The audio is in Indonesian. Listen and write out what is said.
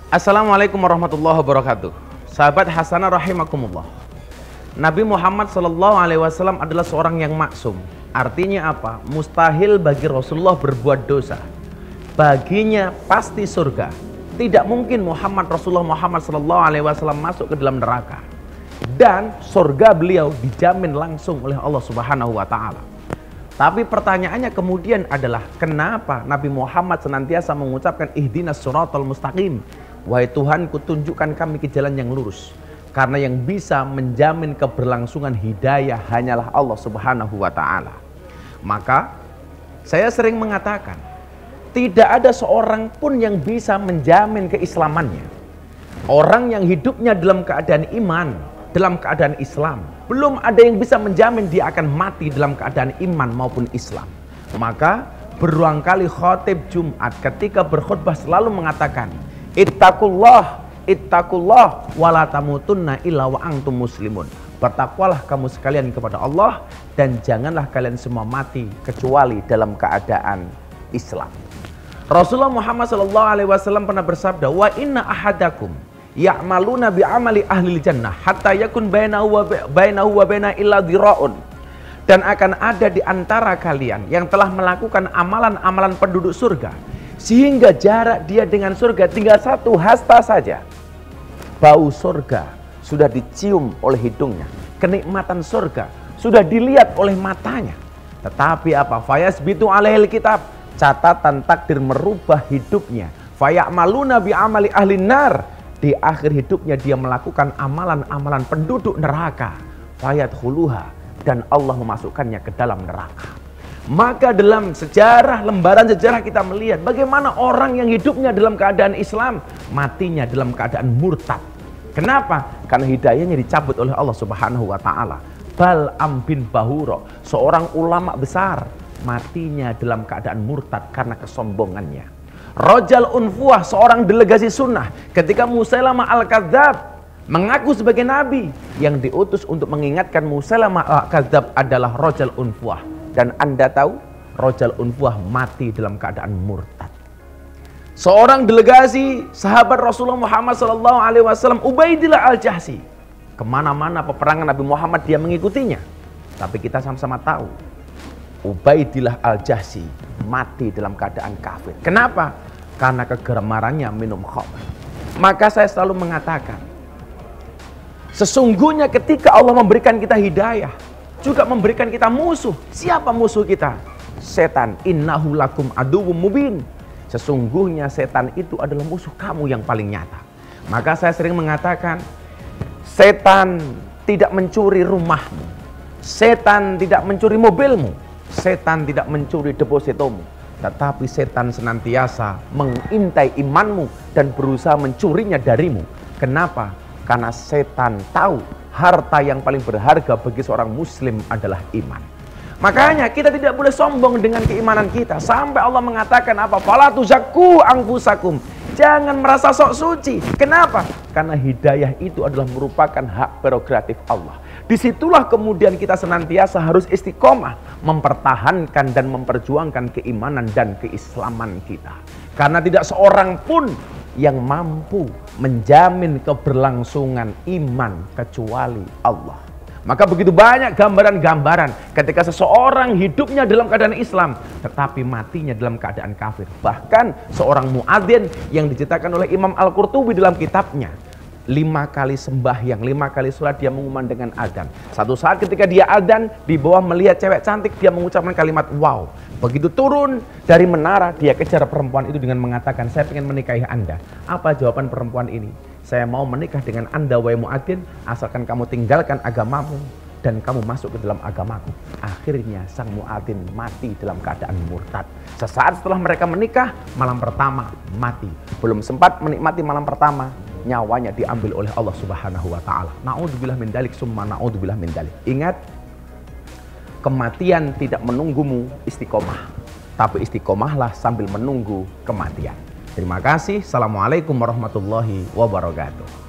Assalamualaikum warahmatullahi wabarakatuh. Sahabat Hasanah rahimakumullah. Nabi Muhammad SAW adalah seorang yang maksum. Artinya apa? Mustahil bagi Rasulullah berbuat dosa. Baginya pasti surga. Tidak mungkin Rasulullah Muhammad SAW masuk ke dalam neraka. Dan surga beliau dijamin langsung oleh Allah Subhanahu wa Ta'ala. Tapi pertanyaannya kemudian adalah, kenapa Nabi Muhammad senantiasa mengucapkan ihdinas siratal mustaqim? Wahai Tuhanku, tunjukkan kami ke jalan yang lurus. Karena yang bisa menjamin keberlangsungan hidayah hanyalah Allah Subhanahu wa Ta'ala. Maka saya sering mengatakan, tidak ada seorang pun yang bisa menjamin keislamannya. Orang yang hidupnya dalam keadaan iman, dalam keadaan Islam, belum ada yang bisa menjamin dia akan mati dalam keadaan iman maupun Islam. Maka berulang kali khatib Jumat ketika berkhutbah selalu mengatakan, Ittaqullah, ittaqullah, wala tamutunna illa wa antum muslimun. Bertakwalah kamu sekalian kepada Allah dan janganlah kalian semua mati kecuali dalam keadaan Islam. Rasulullah Muhammad SAW pernah bersabda, wa inna ahadakum ya'maluna bi'amali ahli jannah hatta yakun bainahu wa baina illa dhira'un. Dan akan ada di antara kalian yang telah melakukan amalan-amalan penduduk surga, sehingga jarak dia dengan surga tinggal satu hasta saja. Bau surga sudah dicium oleh hidungnya, kenikmatan surga sudah dilihat oleh matanya. Tetapi apa? Fayasbitu alaihil kitab, catatan takdir merubah hidupnya. Faya'maluna bi'amali ahli nar, di akhir hidupnya dia melakukan amalan-amalan penduduk neraka. Fayadkhuluha, dan Allah memasukkannya ke dalam neraka. Maka dalam sejarah, lembaran sejarah kita melihat bagaimana orang yang hidupnya dalam keadaan Islam, matinya dalam keadaan murtad. Kenapa? Karena hidayahnya dicabut oleh Allah Subhanahu wa Ta'ala. Bal'am bin Bahuro, seorang ulama besar, matinya dalam keadaan murtad karena kesombongannya. Rajal Unfuah, seorang delegasi sunnah, ketika Musailamah al-Kadzdzab mengaku sebagai nabi, yang diutus untuk mengingatkan Musailamah al-Kadzdzab adalah Rajal Unfuah. Dan Anda tahu, Rajal Unfuah mati dalam keadaan murtad. Seorang delegasi sahabat Rasulullah Muhammad SAW, Ubaidillah al-Jahsy, kemana-mana peperangan Nabi Muhammad dia mengikutinya. Tapi kita sama-sama tahu, Ubaidillah al-Jahsy mati dalam keadaan kafir. Kenapa? Karena kegemarannya minum khamr. Maka saya selalu mengatakan, sesungguhnya ketika Allah memberikan kita hidayah, juga memberikan kita musuh. Siapa musuh kita? Setan. Innahu lakum aduwwum mubin. Sesungguhnya setan itu adalah musuh kamu yang paling nyata. Maka saya sering mengatakan, setan tidak mencuri rumahmu, setan tidak mencuri mobilmu, setan tidak mencuri depositomu, tetapi setan senantiasa mengintai imanmu dan berusaha mencurinya darimu. Kenapa? Karena setan tahu harta yang paling berharga bagi seorang muslim adalah iman. Makanya kita tidak boleh sombong dengan keimanan kita. Sampai Allah mengatakan apa? Fala tuzakku anfusakum. Jangan merasa sok suci. Kenapa? Karena hidayah itu adalah merupakan hak prerogatif Allah. Disitulah kemudian kita senantiasa harus istiqomah, mempertahankan dan memperjuangkan keimanan dan keislaman kita. Karena tidak seorang pun yang mampu menjamin keberlangsungan iman kecuali Allah. Maka begitu banyak gambaran-gambaran ketika seseorang hidupnya dalam keadaan Islam tetapi matinya dalam keadaan kafir. Bahkan seorang muadzin yang diceritakan oleh Imam Al-Qurtubi dalam kitabnya, 5 kali sembahyang, 5 kali sholat dia mengumandangkan adzan. Satu saat ketika dia adzan, di bawah melihat cewek cantik, dia mengucapkan kalimat wow. Begitu turun dari menara, dia kejar perempuan itu dengan mengatakan, saya ingin menikahi Anda. Apa jawaban perempuan ini? Saya mau menikah dengan Anda wahai muadzin, asalkan kamu tinggalkan agamamu dan kamu masuk ke dalam agamaku. Akhirnya sang muadzin mati dalam keadaan murtad. Sesaat setelah mereka menikah, malam pertama mati. Belum sempat menikmati malam pertama, nyawanya diambil oleh Allah Subhanahu wa Ta'ala. Na'udzubillah min dzalik, summa na'udzubillah min dzalik. Ingat, kematian tidak menunggumu istiqomah, tapi istiqomahlah sambil menunggu kematian. Terima kasih. Assalamualaikum warahmatullahi wabarakatuh.